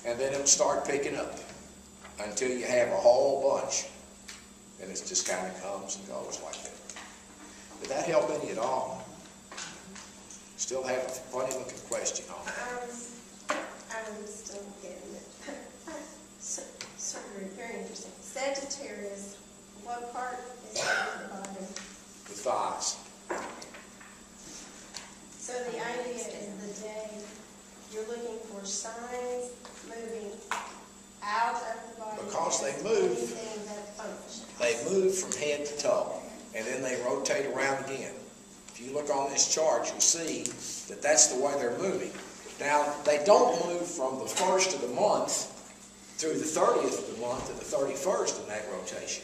and then it'll start picking up until you have a whole bunch. And it just kind of comes and goes like that. Did that help any at all? Still have a funny looking question on it. I'm still getting it. Sorry, very interesting. Sagittarius, what part is at the bottom? The thighs. So the idea is the day you're looking for signs moving out of the body. Because they move. Anything that functions. They move from head to toe, and then they rotate around again. If you look on this chart, you'll see that that's the way they're moving. Now, they don't move from the 1st of the month through the 30th of the month to the 31st in that rotation.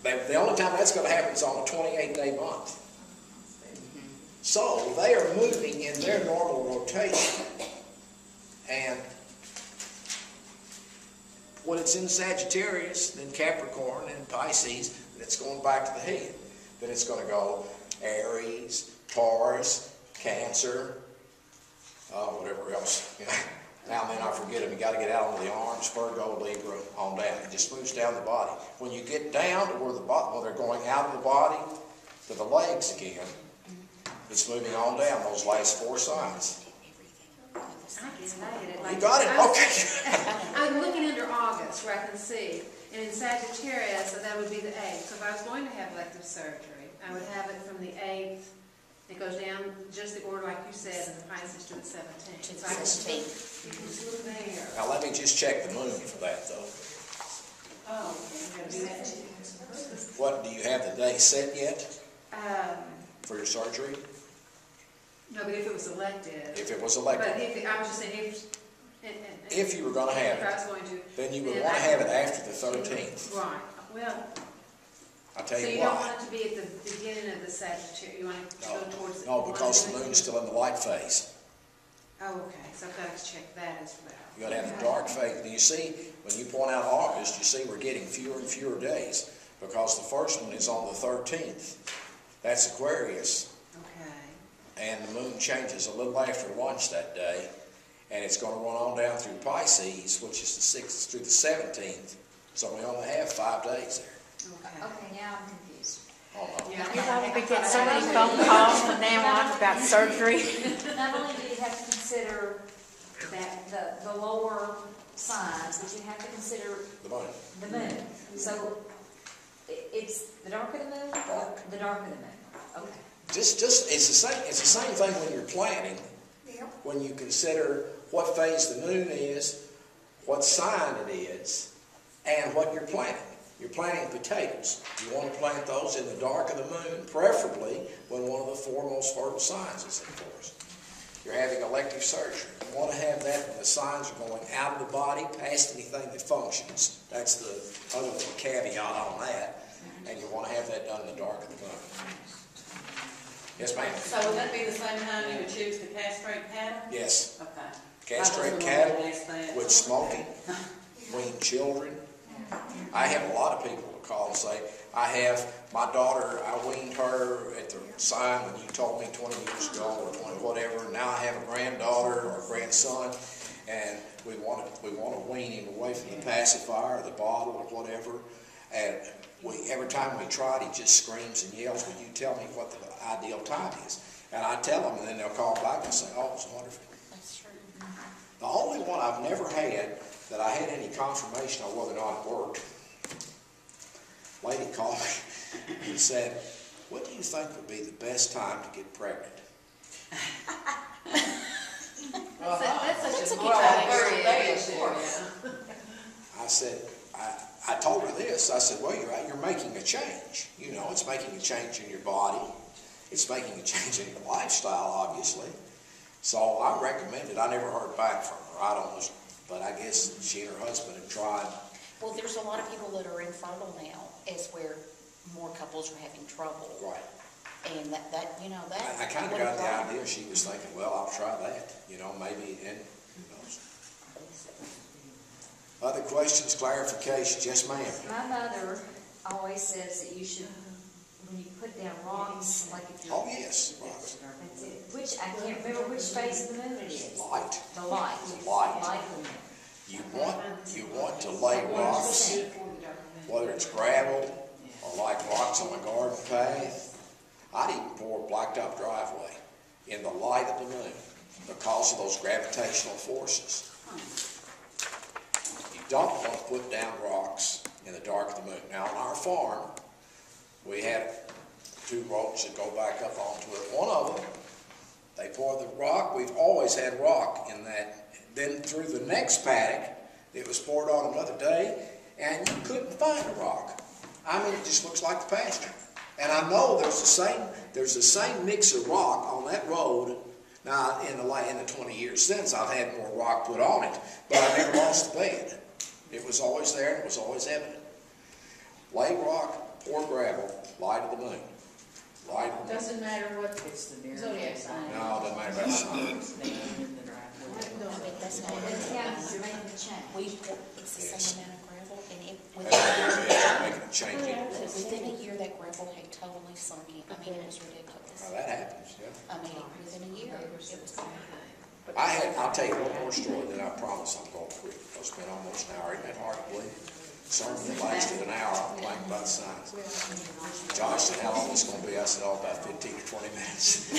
The only time that's going to happen is on a 28-day month. So, they are moving in their normal rotation. And when it's in Sagittarius, then Capricorn, and Pisces, then it's going back to the head. Then it's going to go Aries, Taurus, Cancer, whatever else. Now and then I forget them. You got to get out on the arms, Virgo, Libra, on down. It just moves down the body. When you get down to where they're going out of the body to the legs again, it's moving on down those last 4 signs. You got it? Okay. I'm looking under August where I can see. And in Sagittarius, so that would be the 8th. So if I was going to have elective surgery, I would have it from the 8th. It goes down just the order like you said, and the Pisces to the 17th. To the So I can 17th. you can look there. Now let me just check the moon for that though. Oh, I'm going to do that too. What, do you have the day set yet Um, for your surgery? no, but if it was elective. If it was But elective. I was just saying If you were going to have if I it, was going to, then you would then want to I- have it after the 13th. Right. Well, I'll tell so you you don't why. want it to be at the beginning of the Sagittarius. You want it to go towards the... No, because the moon is still in the light phase. Oh, okay. So I've got to check that as well. You got to have the dark phase. Do you see, when you point out August, you see we're getting fewer and fewer days because the first one is on the 13th. That's Aquarius. Okay. And the moon changes a little after lunch that day, and it's going to run on down through Pisces, which is the 6th through the 17th. So we only have 5 days there. Okay. Okay, now I'm confused. Oh, no. Yeah. You're going to be getting so many phone calls from now on about surgery. Not only do you have to consider that the lower signs, but you have to consider The moon. the moon. So it's the darker the moon, Dark. the darker the moon. Okay. Just it's the same thing when you're planning. When you consider what phase the moon is, what sign it is, and what you're planting. You're planting potatoes. You want to plant those in the dark of the moon, preferably when one of the 4 most fertile signs is in force. You're having elective surgery. You want to have that when the signs are going out of the body, past anything that functions. That's the other little caveat on that. And you want to have that done in the dark of the moon. Yes, ma'am? So would that be the same time you would choose to castrate cattle? Yes. Okay. Castrate cattle with smoking, wean children. I have a lot of people that call and say, I have my daughter, I weaned her at the sign when you told me 20 years ago or 20 whatever. Now I have a granddaughter or a grandson, and we want to wean him away from the pacifier or the bottle or whatever. And every time we try it, he just screams and yells, will you tell me what the ideal time is? And I tell them, and then they'll call back and say, oh, it's wonderful. That's true. The only one I've never had that I had any confirmation on whether or not it worked, lady called me and said, what do you think would be the best time to get pregnant? That's such a very issue. I said, I told her this. I said, well, you're making a change. You know, it's making a change in your body. It's making a change in your lifestyle, obviously. So I recommended. I never heard back from her. I don't know, but I guess she and her husband have tried. Well, there's a lot of people that are infertile now, is where more couples are having trouble. Right. And that you know, that... I kind of got the idea she was thinking, well, I'll try that. You know, maybe, and who knows. Other questions, clarifications? Yes, ma'am. My mother always says that you should, when you put down rocks, like if you're. Oh, yes, rocks. That's it. Which, I can't remember which phase of the moon it is. Light. The light. Light. Light of the moon. You want to lay rocks, whether it's gravel or like rocks on a garden path. I'd even pour a blacktop driveway in the light of the moon because of those gravitational forces. You don't want to put down rocks in the dark of the moon. Now, on our farm, we have 2 roads that go back up onto it. One of them, they pour the rock. We've always had rock in that. Then through the next paddock, it was poured on another day, and you couldn't find a rock. I mean, it just looks like the pasture. And I know there's the same mix of rock on that road. Now, in the 20 years since, I've had more rock put on it, but I never lost the bed. It was always there, and it was always evident. Lay rock, pour gravel, light of the moon. Light of the moon. Doesn't matter what It's the mirror. zodiac sign. No, it doesn't matter about the sign. In the driveway. I mean, that's not. Yeah, you're making the change. It's the same amount of gravel, and Making a change in it. within a year, that gravel had totally sunk in. I mean, it was ridiculous. Now, that happens, yeah. I mean, within a year, it was gone. I'll tell you one more story, then I promise I'm going to quit. It's been almost an hour. Isn't that hard to believe? Sermon that lasted an hour. I'm playing about signs. Josh said, how long is this going to be? I said, oh, about 15 or 20 minutes.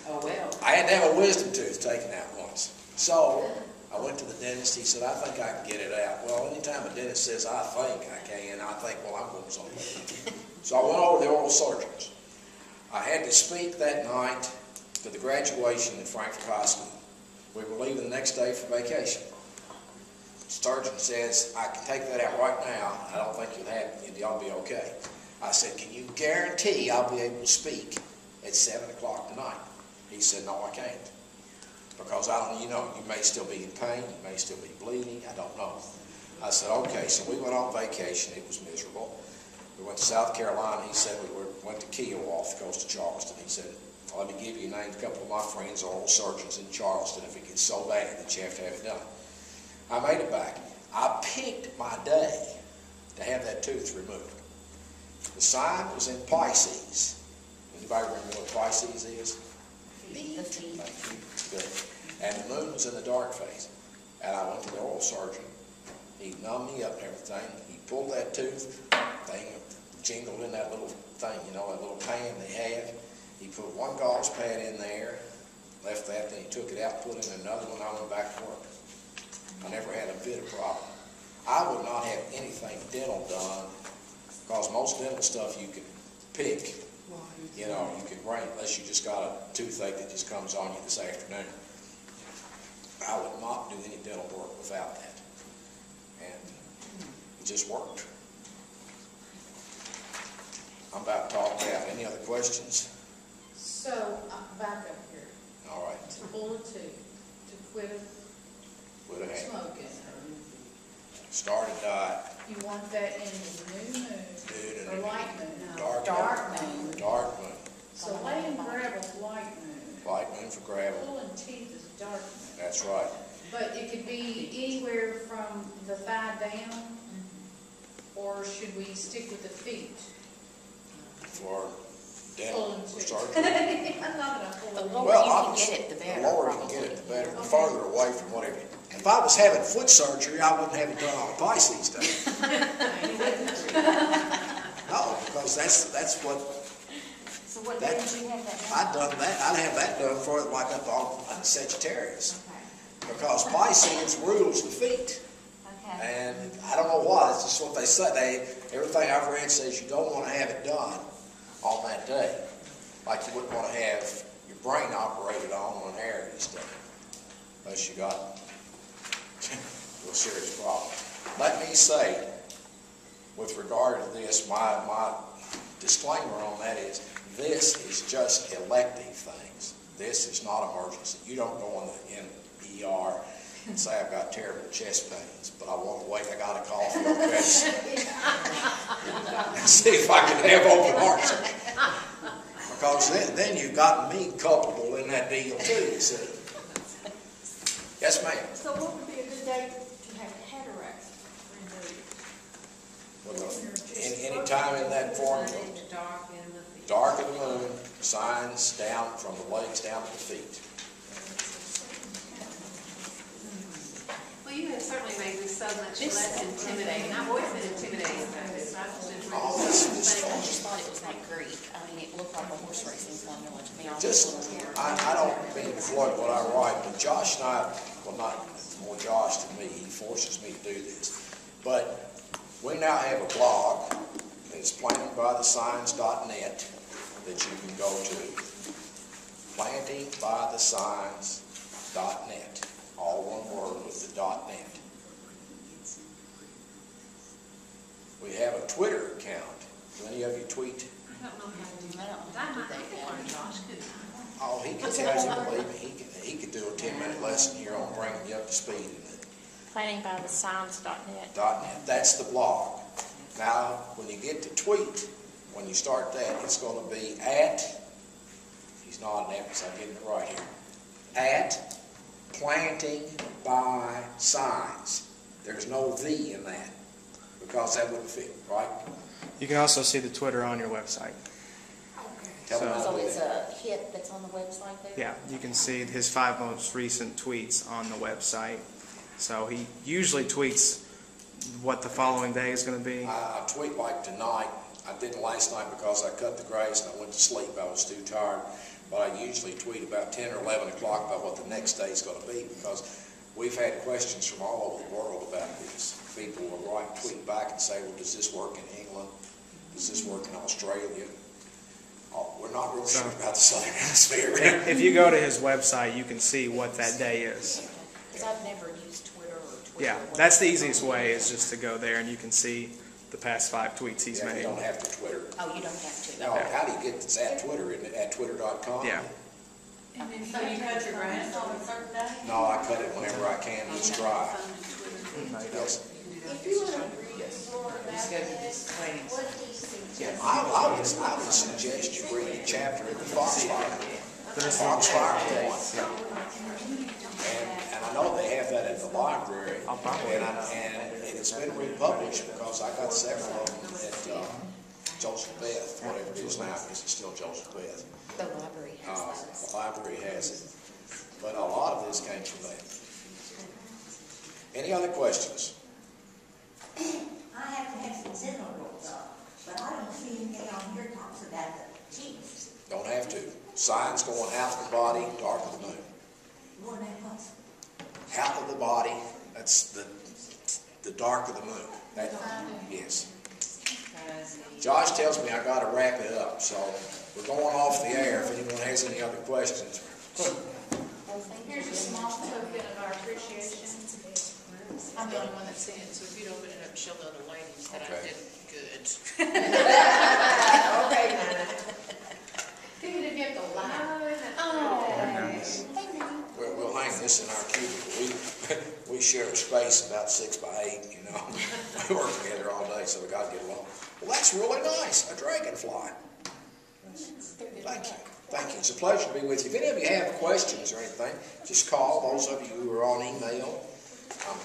Oh, well. I had to have a wisdom tooth taken out once. So I went to the dentist. He said, I think I can get it out. Well, anytime a dentist says, I think I can, I think, well, I'm going somewhere. So I went over to the oral surgeons. I had to speak that night to the graduation at Frankfurt High School. We were leaving the next day for vacation. The surgeon says, I can take that out right now. I don't think you'll be okay. I said, can you guarantee I'll be able to speak at 7 o'clock tonight? He said, no, I can't. Because you may still be in pain, you may still be bleeding, I don't know. I said, okay, so we went on vacation. It was miserable. We went to South Carolina. He said we went to Kiel off the coast of Charleston. He said, well, let me give you names, a couple of my friends, oral surgeons in Charleston, if it gets so bad that you have to have it done. I made it back. I picked my day to have that tooth removed. The sign was in Pisces. Anybody remember what Pisces is? The feet. Thank you. Good. And the moon was in the dark phase. And I went to the oral surgeon. He numbed me up and everything. He pulled that tooth thing, jingled in that little thing, that little pan they have. He put one gauze pad in there, left that, then he took it out, put in another one. I went back to work. I never had a bit of problem. I would not have anything dental done because most dental stuff you can pick. You can bring, unless you just got a toothache that just comes on you this afternoon. I would not do any dental work without that. And it just worked. I'm about to talk out. Any other questions? So, back up here. All right. To pull a tooth, to quit Would have had. smoking. Started diet. You want that in the new moon Dude, or light moon? Dark moon. Dark moon. So laying gravel's light moon. Light moon for gravel. Pulling teeth is dark moon. That's right. But it could be anywhere from the thigh down, or should we stick with the feet? For dental, Pulling for tooth. surgery. I'm not gonna pull The it. lower Well, you can obviously, get it, the better. The lower you can get it, the better. The farther away from whatever. If I was having foot surgery, I wouldn't have it done on a Pisces day. No, because that's what, So what day did you have that done? I'd done that. I'd have that done for it like up on Sagittarius. Okay. Because Pisces rules the feet. Okay. And I don't know why, it's just what they say. Everything I've read says you don't want to have it done on that day. Like you wouldn't want to have your brain operated on an Aries day. Unless you got a real serious problem. Let me say, with regard to this, my disclaimer on that is, this is just elective things. This is not emergency. You don't go in the ER and say, I've got terrible chest pains, but I want to wait, I got a coffee, okay? And see if I can have open heart surgery. Because then you've got me culpable in that deal too, you see. Yes, ma'am. So what would be a good date to have cataracts removed? Any time in that formula, Dark in the feet. dark of the moon, signs down from the legs down to the feet. Well, you have certainly made this so much less intimidating. I've always been intimidated by this. I just enjoyed Oh, this. I just thought it was like Greek. I mean, it looked like a horse racing formula to me. I don't mean to flood what I write, but Josh and I, well, not more Josh than me, he forces me to do this. But we now have a blog, and it's plantingbythesigns.net that you can go to. Plantingbythesigns.net, all one word with the .net. We have a Twitter account. Do any of you tweet? I don't know how to do I that. don't That do might that be yet. one, Josh, couldn't I? Oh, he can tell you, believe me, he could do a 10-minute lesson here on bringing you up to speed in it. Planningbythesigns.net. .net. That's the blog. Now, when you get to tweet, when you start that, it's going to be at, he's nodding at me, so I'm getting it right here, at Planting by Signs. There's no V in that, because that wouldn't fit, right? You can also see the Twitter on your website. Tell me how So to do it's that. a hit that's on the website there? Yeah, you can see his 5 most recent tweets on the website. So he usually tweets what the following day is going to be. I tweet like tonight. I didn't last night because I cut the grass and I went to sleep. I was too tired. But I usually tweet about 10 or 11 o'clock about what the next day is going to be, because we've had questions from all over the world about this. People will tweet back and say, well, does this work in England? Does this work in Australia? Oh, we're not really sure about the southern hemisphere. If you go to his website, you can see what that day is. Because I've never used Twitter or Twitter. Yeah, that's the easiest way, is just to go there and you can see the past 5 tweets he's Yeah, you made. don't have to Twitter. Oh, you don't have to. No, how do you get this at Twitter? Isn't it at twitter.com? Yeah. And then so you cut your grass on a certain day? No, I cut it whenever I can. It's dry. Yes. If you want to read more about this, what do you suggest? I would suggest you read a chapter in the Foxfire. Foxfire 1. And I know they have that at the library. And it's been republished, because I got several of them at Joseph Beth, whatever it is now. I guess it's still Joseph Beth. The library has those. The library has it. But a lot of this came from that. Any other questions? I have to have some general rules on, but I don't see anything on here talks about the cheese. Don't have to. Signs going out of the body, dark of the moon. What that was. Out of the body, that's the dark of the moon. Yes. Josh tells me I got to wrap it up, so we're going off the air if anyone has any other questions. Here's a small token of our appreciation. I'm the only one that's seen it, so if you'd open it up, show the other ladies that I Okay. did good. Okay, Nana. Even if you have to lie. We'll hang this in our cubicle. We share a space about 6 by 8, you know. We work together all day, so we got to get along. Well, that's really nice, a dragonfly. Thank you. Thank you. It's a pleasure to be with you. If any of you have questions or anything, just call. Those of you who are on email,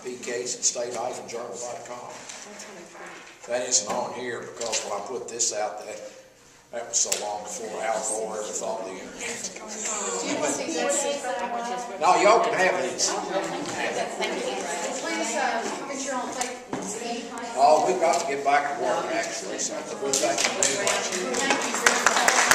pks@state-journal.com. That isn't on here because when I put this out, that was so long before Al Gore ever thought the internet. No, y'all can have these. Please, get your own plate. Oh, we've got to get back to work, actually, so we'll thank you very much. Thank you very much.